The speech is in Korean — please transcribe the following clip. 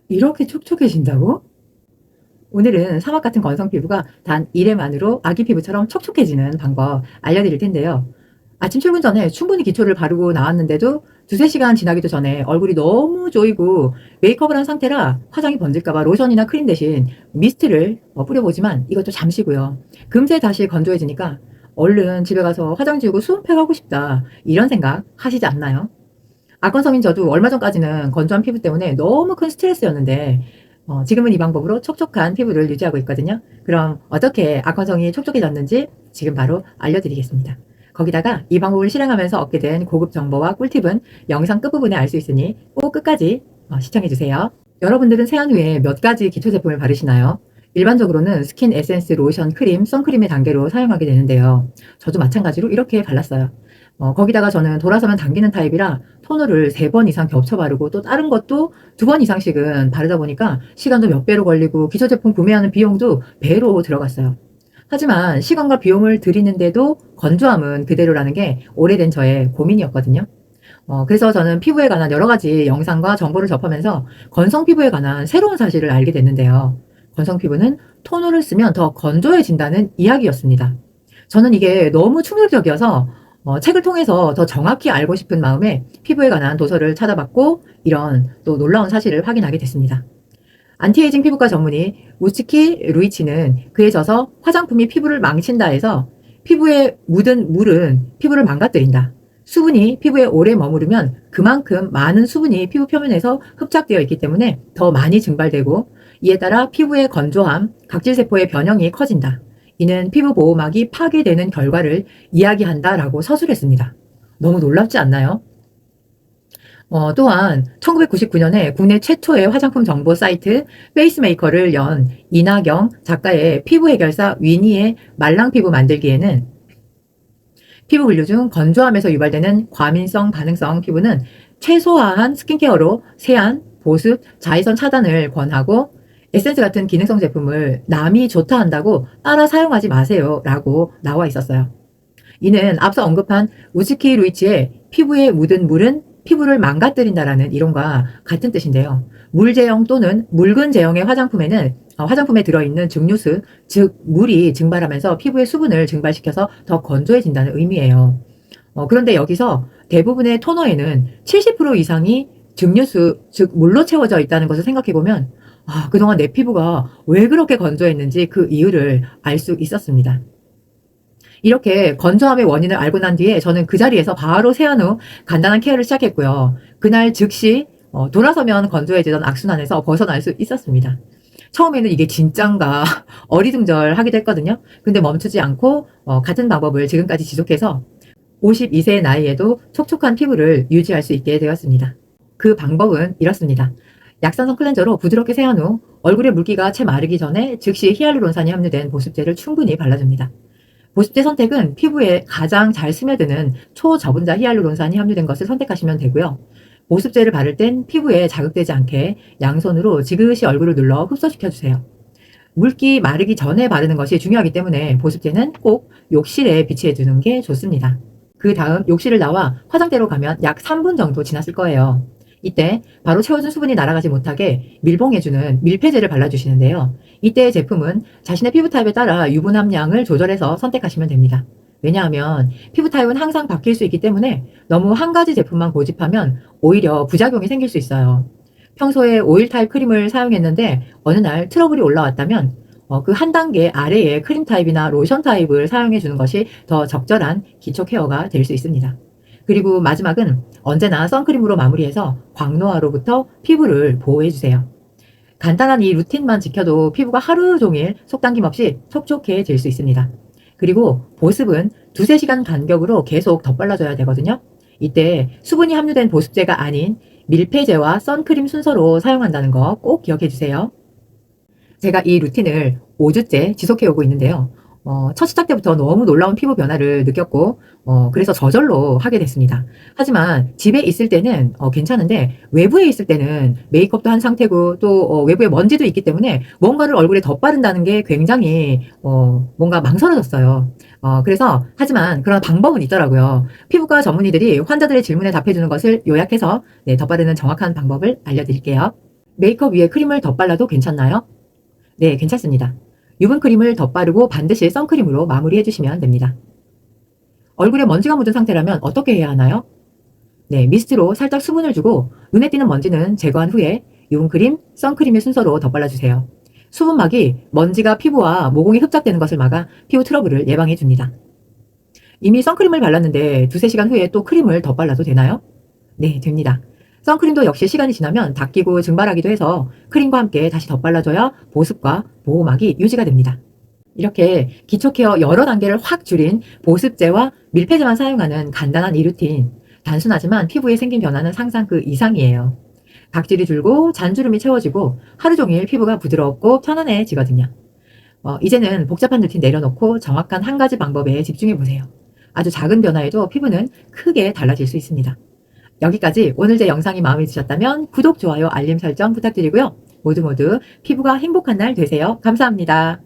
이렇게 촉촉해진다고? 오늘은 사막 같은 건성 피부가 단 1회만으로 아기 피부처럼 촉촉해지는 방법 알려드릴 텐데요. 아침 출근 전에 충분히 기초를 바르고 나왔는데도 두세 시간 지나기도 전에 얼굴이 너무 조이고 메이크업을 한 상태라 화장이 번질까봐 로션이나 크림 대신 미스트를 뿌려보지만 이것도 잠시고요. 금세 다시 건조해지니까 얼른 집에 가서 화장 지우고 수은팩하고 싶다, 이런 생각 하시지 않나요? 악건성인 저도 얼마 전까지는 건조한 피부 때문에 너무 큰 스트레스였는데 지금은 이 방법으로 촉촉한 피부를 유지하고 있거든요. 그럼 어떻게 악건성이 촉촉해졌는지 지금 바로 알려드리겠습니다. 거기다가 이 방법을 실행하면서 얻게 된 고급 정보와 꿀팁은 영상 끝부분에 알 수 있으니 꼭 끝까지 시청해주세요. 여러분들은 세안 후에 몇 가지 기초 제품을 바르시나요? 일반적으로는 스킨 에센스, 로션, 크림, 선크림의 단계로 사용하게 되는데요. 저도 마찬가지로 이렇게 발랐어요. 거기다가 저는 돌아서면 당기는 타입이라 토너를 3번 이상 겹쳐 바르고 또 다른 것도 2번 이상씩은 바르다 보니까 시간도 몇 배로 걸리고 기초 제품 구매하는 비용도 배로 들어갔어요. 하지만 시간과 비용을 들이는데도 건조함은 그대로라는 게 오래된 저의 고민이었거든요. 그래서 저는 피부에 관한 여러 가지 영상과 정보를 접하면서 건성 피부에 관한 새로운 사실을 알게 됐는데요. 건성 피부는 토너를 쓰면 더 건조해진다는 이야기였습니다. 저는 이게 너무 충격적이어서 책을 통해서 더 정확히 알고 싶은 마음에 피부에 관한 도서를 찾아봤고 이런 또 놀라운 사실을 확인하게 됐습니다. 안티에이징 피부과 전문의 우츠키 루이치는 그에 져서 화장품이 피부를 망친다 해서 피부에 묻은 물은 피부를 망가뜨린다. 수분이 피부에 오래 머무르면 그만큼 많은 수분이 피부 표면에서 흡착되어 있기 때문에 더 많이 증발되고 이에 따라 피부의 건조함, 각질세포의 변형이 커진다. 이는 피부 보호막이 파괴되는 결과를 이야기한다라고 서술했습니다. 너무 놀랍지 않나요? 또한 1999년에 국내 최초의 화장품 정보 사이트 페이스메이커를 연 이나경 작가의 피부 해결사 위니의 말랑 피부 만들기에는 피부 분류 중 건조함에서 유발되는 과민성 반응성 피부는 최소화한 스킨케어로 세안, 보습, 자외선 차단을 권하고 에센스 같은 기능성 제품을 남이 좋다 한다고 따라 사용하지 마세요 라고 나와 있었어요. 이는 앞서 언급한 우즈키 루이치의 피부에 묻은 물은 피부를 망가뜨린다라는 이론과 같은 뜻인데요. 물 제형 또는 묽은 제형의 화장품에는 화장품에 들어있는 증류수, 즉 물이 증발하면서 피부의 수분을 증발시켜서 더 건조해진다는 의미예요. 그런데 여기서 대부분의 토너에는 70% 이상이 증류수, 즉 물로 채워져 있다는 것을 생각해보면 그동안 내 피부가 왜 그렇게 건조했는지 그 이유를 알 수 있었습니다. 이렇게 건조함의 원인을 알고 난 뒤에 저는 그 자리에서 바로 세안 후 간단한 케어를 시작했고요. 그날 즉시 돌아서면 건조해지던 악순환에서 벗어날 수 있었습니다. 처음에는 이게 진짠가 어리둥절하기도 했거든요. 근데 멈추지 않고 같은 방법을 지금까지 지속해서 52세의 나이에도 촉촉한 피부를 유지할 수 있게 되었습니다. 그 방법은 이렇습니다. 약산성 클렌저로 부드럽게 세안 후 얼굴의 물기가 채 마르기 전에 즉시 히알루론산이 함유된 보습제를 충분히 발라줍니다. 보습제 선택은 피부에 가장 잘 스며드는 초저분자 히알루론산이 함유된 것을 선택하시면 되고요. 보습제를 바를 땐 피부에 자극되지 않게 양손으로 지그시 얼굴을 눌러 흡수시켜주세요. 물기 마르기 전에 바르는 것이 중요하기 때문에 보습제는 꼭 욕실에 비치해주는 게 좋습니다. 그 다음 욕실을 나와 화장대로 가면 약 3분 정도 지났을 거예요. 이때 바로 채워준 수분이 날아가지 못하게 밀봉해주는 밀폐제를 발라주시는데요. 이때의 제품은 자신의 피부 타입에 따라 유분 함량을 조절해서 선택하시면 됩니다. 왜냐하면 피부 타입은 항상 바뀔 수 있기 때문에 너무 한 가지 제품만 고집하면 오히려 부작용이 생길 수 있어요. 평소에 오일 타입 크림을 사용했는데 어느 날 트러블이 올라왔다면 그 한 단계 아래의 크림 타입이나 로션 타입을 사용해 주는 것이 더 적절한 기초 케어가 될 수 있습니다. 그리고 마지막은 언제나 선크림으로 마무리해서 광노화로부터 피부를 보호해주세요. 간단한 이 루틴만 지켜도 피부가 하루 종일 속당김 없이 촉촉해질 수 있습니다. 그리고 보습은 2~3시간 간격으로 계속 덧발라줘야 되거든요. 이때 수분이 함유된 보습제가 아닌 밀폐제와 선크림 순서로 사용한다는 거 꼭 기억해주세요. 제가 이 루틴을 5주째 지속해오고 있는데요. 첫 시작 때부터 너무 놀라운 피부 변화를 느꼈고 그래서 저절로 하게 됐습니다. 하지만 집에 있을 때는 괜찮은데 외부에 있을 때는 메이크업도 한 상태고 또 외부에 먼지도 있기 때문에 뭔가를 얼굴에 덧바른다는 게 굉장히 뭔가 망설여졌어요. 그래서 하지만 그런 방법은 있더라고요. 피부과 전문의들이 환자들의 질문에 답해주는 것을 요약해서 덧바르는 정확한 방법을 알려드릴게요. 메이크업 위에 크림을 덧발라도 괜찮나요? 네, 괜찮습니다. 유분크림을 덧바르고 반드시 선크림으로 마무리해주시면 됩니다. 얼굴에 먼지가 묻은 상태라면 어떻게 해야 하나요? 네, 미스트로 살짝 수분을 주고 눈에 띄는 먼지는 제거한 후에 유분크림, 선크림의 순서로 덧발라주세요. 수분막이 먼지가 피부와 모공에 흡착되는 것을 막아 피부 트러블을 예방해 줍니다. 이미 선크림을 발랐는데 두세 시간 후에 또 크림을 덧발라도 되나요? 네, 됩니다. 선크림도 역시 시간이 지나면 닦이고 증발하기도 해서 크림과 함께 다시 덧발라줘야 보습과 보호막이 유지가 됩니다. 이렇게 기초 케어 여러 단계를 확 줄인 보습제와 밀폐제만 사용하는 간단한 이 루틴. 단순하지만 피부에 생긴 변화는 상상 그 이상이에요. 각질이 줄고 잔주름이 채워지고 하루 종일 피부가 부드럽고 편안해지거든요. 이제는 복잡한 루틴 내려놓고 정확한 한 가지 방법에 집중해 보세요. 아주 작은 변화에도 피부는 크게 달라질 수 있습니다. 여기까지 오늘 제 영상이 마음에 드셨다면 구독, 좋아요, 알림 설정 부탁드리고요. 모두 피부가 행복한 날 되세요. 감사합니다.